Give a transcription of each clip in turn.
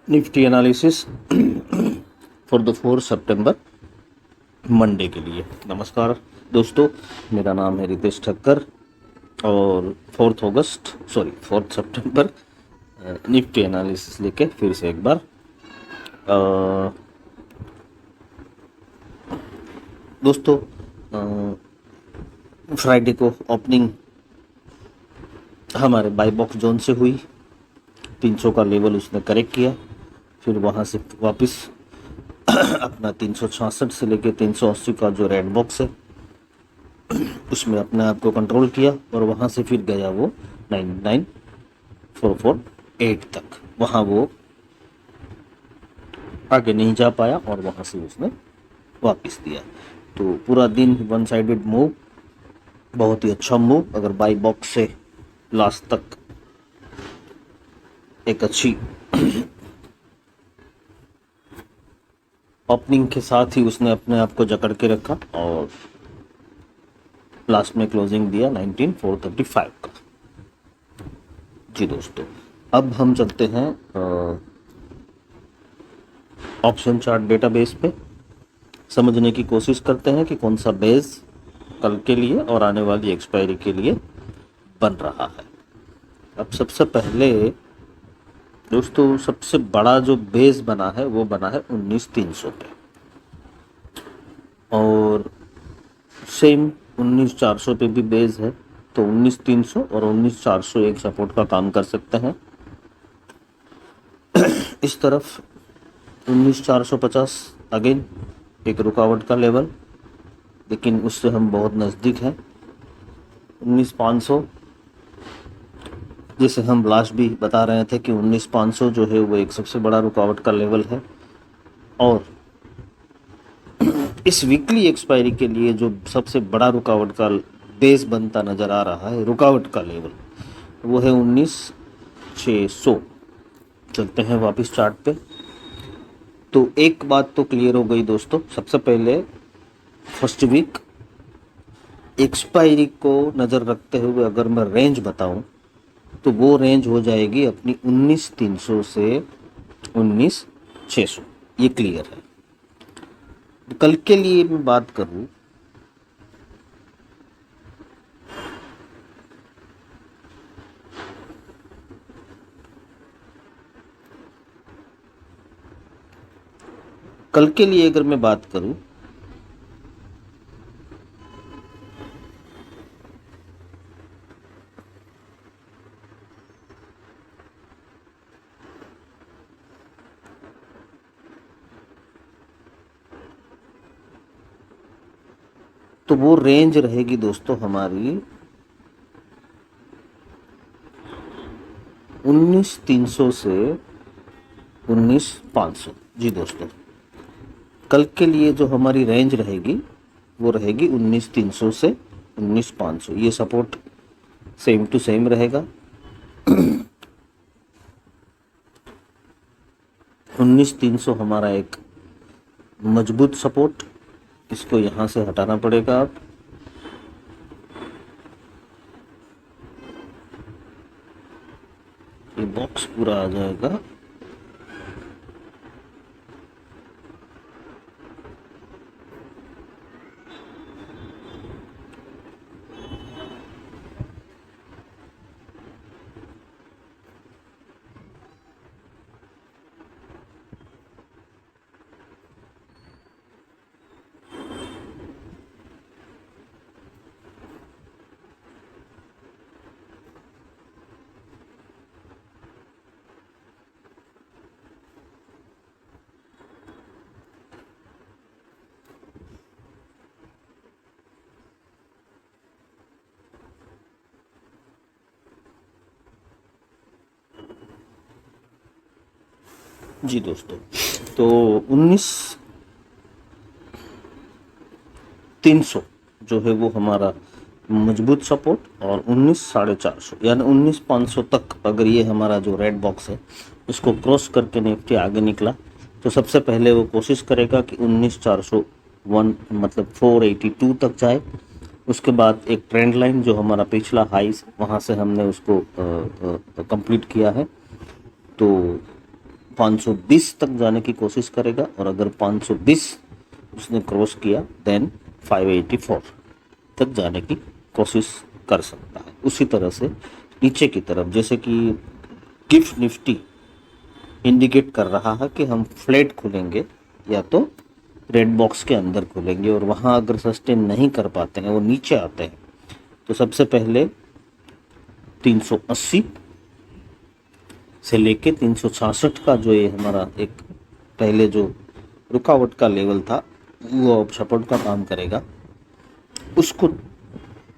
Nifty analysis for the 4 September Monday के लिए। नमस्कार दोस्तों, मेरा नाम है रितेश ठक्कर और 4 सितंबर निफ्टी एनालिसिस लेके फिर से एक बार दोस्तों फ्राइडे को ओपनिंग हमारे बाई बॉक्स जोन से हुई। 300 का लेवल उसने करेक्ट किया, फिर वहाँ से वापस अपना 366 से लेके 380 का जो रेड बॉक्स है उसमें अपने आप को कंट्रोल किया और वहाँ से फिर गया वो 99448 तक। वहाँ वो आगे नहीं जा पाया और वहाँ से उसने वापस दिया। तो पूरा दिन वन साइडेड मूव, बहुत ही अच्छा मूव। अगर बाई बॉक्स से लास्ट तक एक अच्छी ओपनिंग के साथ ही उसने अपने आप को जकड़ के रखा और लास्ट में क्लोजिंग दिया 19435 का। जी दोस्तों, अब हम चलते हैं ऑप्शन चार्ट डेटाबेस पे, समझने की कोशिश करते हैं कि कौन सा बेस कल के लिए और आने वाली एक्सपायरी के लिए बन रहा है। अब सबसे पहले दोस्तों, सबसे बड़ा जो बेस बना है वो बना है 19300 पे और सेम 19400 पे भी बेस है। तो 19300 और 19400 एक सपोर्ट का काम कर सकते हैं। इस तरफ 19450 अगेन एक रुकावट का लेवल, लेकिन उससे हम बहुत नज़दीक हैं। 19500 जैसे हम लास्ट भी बता रहे थे कि 19500 जो है वो एक सबसे बड़ा रुकावट का लेवल है। और इस वीकली एक्सपायरी के लिए जो सबसे बड़ा रुकावट का बेस बनता नज़र आ रहा है, रुकावट का लेवल, वो है 19600। चलते हैं वापस चार्ट पे। तो एक बात तो क्लियर हो गई दोस्तों, सबसे पहले फर्स्ट वीक एक्सपायरी को नज़र रखते हुए अगर मैं रेंज बताऊं तो वो रेंज हो जाएगी अपनी 19300 से 19600। ये क्लियर है। कल के लिए मैं बात करूं, कल के लिए अगर मैं बात करूं तो वो रेंज रहेगी दोस्तों हमारी 19300 से 19500। जी दोस्तों, कल के लिए जो हमारी रेंज रहेगी वो रहेगी 19300 से 19500। ये सपोर्ट सेम टू सेम रहेगा। 19300 हमारा एक मजबूत सपोर्ट, इसको यहाँ से हटाना पड़ेगा। आप ये बॉक्स पूरा आ जाएगा। जी दोस्तों, तो 19300 जो है वो हमारा मजबूत सपोर्ट और 19450 यानी 19500 तक अगर ये हमारा जो रेड बॉक्स है इसको क्रॉस करके निफ्टी आगे निकला तो सबसे पहले वो कोशिश करेगा कि 19401 मतलब 482 तक जाए। उसके बाद एक ट्रेंड लाइन जो हमारा पिछला हाई वहाँ से हमने उसको कंप्लीट किया है, तो 520 तक जाने की कोशिश करेगा, और अगर 520 उसने क्रॉस किया देन 584 तक जाने की कोशिश कर सकता है। उसी तरह से नीचे की तरफ, जैसे कि गिफ्ट निफ्टी इंडिकेट कर रहा है कि हम फ्लैट खुलेंगे या तो रेड बॉक्स के अंदर खुलेंगे, और वहाँ अगर सस्टेन नहीं कर पाते हैं, वो नीचे आते हैं, तो सबसे पहले 380 से लेके 366 का जो ये हमारा एक पहले जो रुकावट का लेवल था, वो अब सपोर्ट का काम करेगा। उसको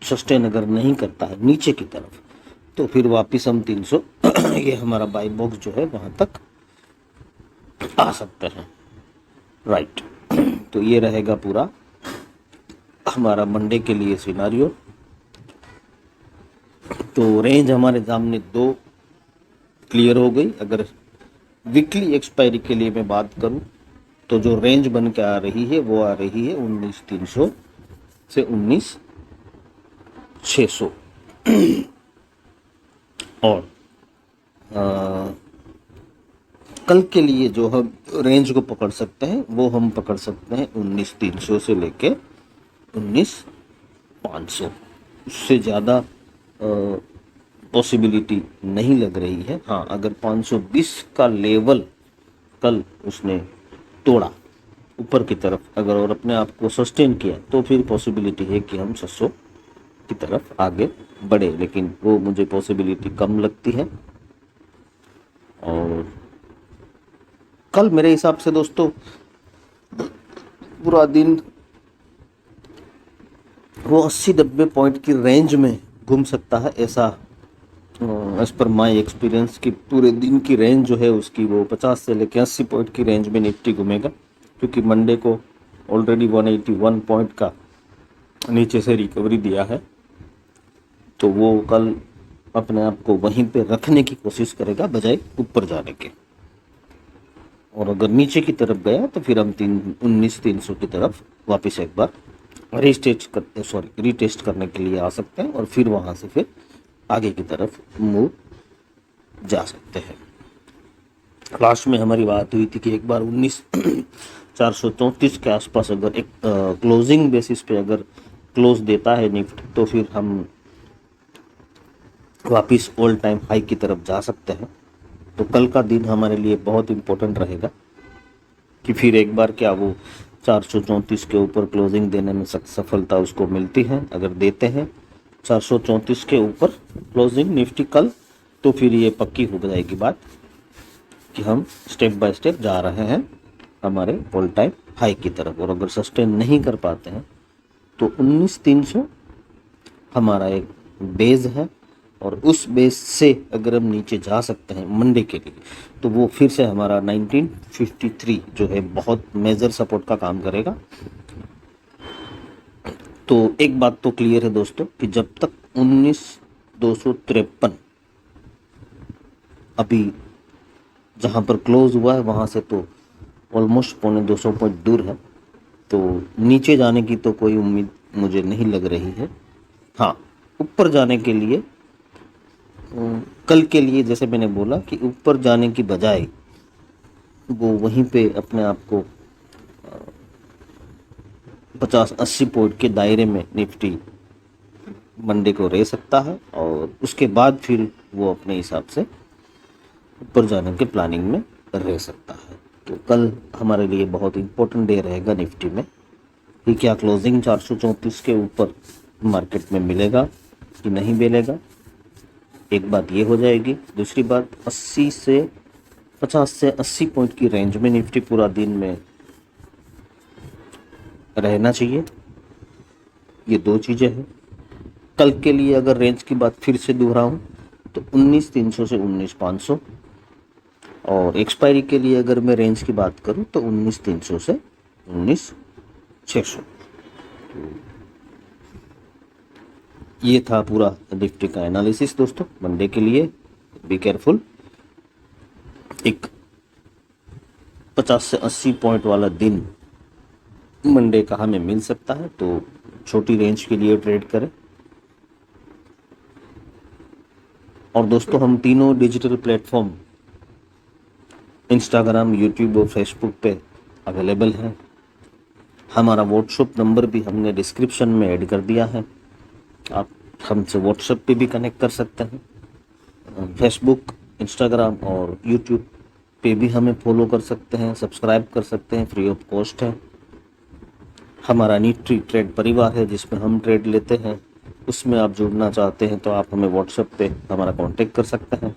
सस्टेन अगर नहीं करता है नीचे की तरफ, तो फिर वापस हम 300 ये हमारा बाई बॉक्स जो है वहाँ तक आ सकते हैं। राइट, तो ये रहेगा पूरा हमारा मंडे के लिए सिनारियो। तो रेंज हमारे सामने दो क्लियर हो गई। अगर वीकली एक्सपायरी के लिए मैं बात करूं, तो जो रेंज बन के आ रही है वो आ रही है 19,300 से 19,600 और कल के लिए जो हम रेंज को पकड़ सकते हैं वो हम पकड़ सकते हैं 19,300 से लेके 19,500। उससे ज़्यादा पॉसिबिलिटी नहीं लग रही है। हाँ, अगर 520 का लेवल कल उसने तोड़ा ऊपर की तरफ अगर, और अपने आप को सस्टेन किया, तो फिर पॉसिबिलिटी है कि हम 600 की तरफ आगे बढ़े, लेकिन वो मुझे पॉसिबिलिटी कम लगती है। और कल मेरे हिसाब से दोस्तों पूरा दिन वो 80-90 पॉइंट की रेंज में घूम सकता है, ऐसा एज पर माई एक्सपीरियंस कि पूरे दिन की रेंज जो है उसकी वो 50 से लेकर 80 पॉइंट की रेंज में निफ्टी घूमेगा, क्योंकि मंडे को ऑलरेडी 181 पॉइंट का नीचे से रिकवरी दिया है। तो वो कल अपने आप को वहीं पे रखने की कोशिश करेगा बजाय ऊपर जाने के, और अगर नीचे की तरफ गया तो फिर हम 19,300 की तरफ वापस एक बार रीटेस्ट करने के लिए आ सकते हैं, और फिर वहाँ से फिर आगे की तरफ मूव जा सकते हैं। लास्ट में हमारी बात हुई थी कि एक बार 19,434 के आसपास अगर एक क्लोजिंग बेसिस पे अगर क्लोज देता है निफ्टी, तो फिर हम वापस ऑल टाइम हाई की तरफ जा सकते हैं। तो कल का दिन हमारे लिए बहुत इम्पोर्टेंट रहेगा कि फिर एक बार क्या वो 434 के ऊपर क्लोजिंग देने में सफलता उसको मिलती है। अगर देते हैं 434 के ऊपर क्लोजिंग निफ्टी कल, तो फिर ये पक्की हो जाएगी बात कि हम स्टेप बाय स्टेप जा रहे हैं हमारे ऑल टाइम हाई की तरफ। और अगर सस्टेन नहीं कर पाते हैं तो 19,300 हमारा एक बेस है, और उस बेस से अगर हम नीचे जा सकते हैं मंडे के लिए, तो वो फिर से हमारा 1953 जो है बहुत मेजर सपोर्ट का काम करेगा। तो एक बात तो क्लियर है दोस्तों कि जब तक 19,253 अभी जहाँ पर क्लोज हुआ है वहाँ से तो ऑलमोस्ट 250 पॉइंट दूर है, तो नीचे जाने की तो कोई उम्मीद मुझे नहीं लग रही है। हाँ, ऊपर जाने के लिए कल के लिए जैसे मैंने बोला कि ऊपर जाने की बजाय वो वहीं पे अपने आप को 50-80 पॉइंट के दायरे में निफ्टी मंडे को रह सकता है, और उसके बाद फिर वो अपने हिसाब से ऊपर जाने के प्लानिंग में रह सकता है। तो कल हमारे लिए बहुत इम्पोर्टेंट डे रहेगा निफ्टी में कि क्या क्लोजिंग 434 के ऊपर मार्केट में मिलेगा कि नहीं मिलेगा। एक बात ये हो जाएगी। दूसरी बात 50 से 80 पॉइंट की रेंज में निफ्टी पूरा दिन में रहना चाहिए। ये दो चीज़ें हैं। कल के लिए अगर रेंज की बात फिर से दोहराऊं तो 19,300 से 19,500, और एक्सपायरी के लिए अगर मैं रेंज की बात करूं तो 19,300 से 19,600। ये था पूरा निफ्टी का एनालिसिस दोस्तों मंडे के लिए। Be careful. एक 50 से 80 पॉइंट वाला दिन मंडे का हमें मिल सकता है, तो छोटी रेंज के लिए ट्रेड करें। और दोस्तों हम तीनों डिजिटल प्लेटफॉर्म इंस्टाग्राम, यूट्यूब और फेसबुक पे अवेलेबल है। हमारा व्हाट्सएप नंबर भी हमने डिस्क्रिप्शन में ऐड कर दिया है, आप हमसे व्हाट्सएप पे भी कनेक्ट कर सकते हैं। फेसबुक, इंस्टाग्राम और यूट्यूब पे भी हमें फॉलो कर सकते हैं, सब्सक्राइब कर सकते हैं, फ्री ऑफ कॉस्ट है। हमारा नीट्री ट्रेड परिवार है जिसमें हम ट्रेड लेते हैं, उसमें आप जुड़ना चाहते हैं तो आप हमें व्हाट्सएप पे हमारा कांटेक्ट कर सकते हैं।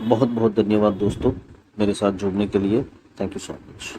बहुत बहुत धन्यवाद दोस्तों मेरे साथ जुड़ने के लिए। Thank you so much.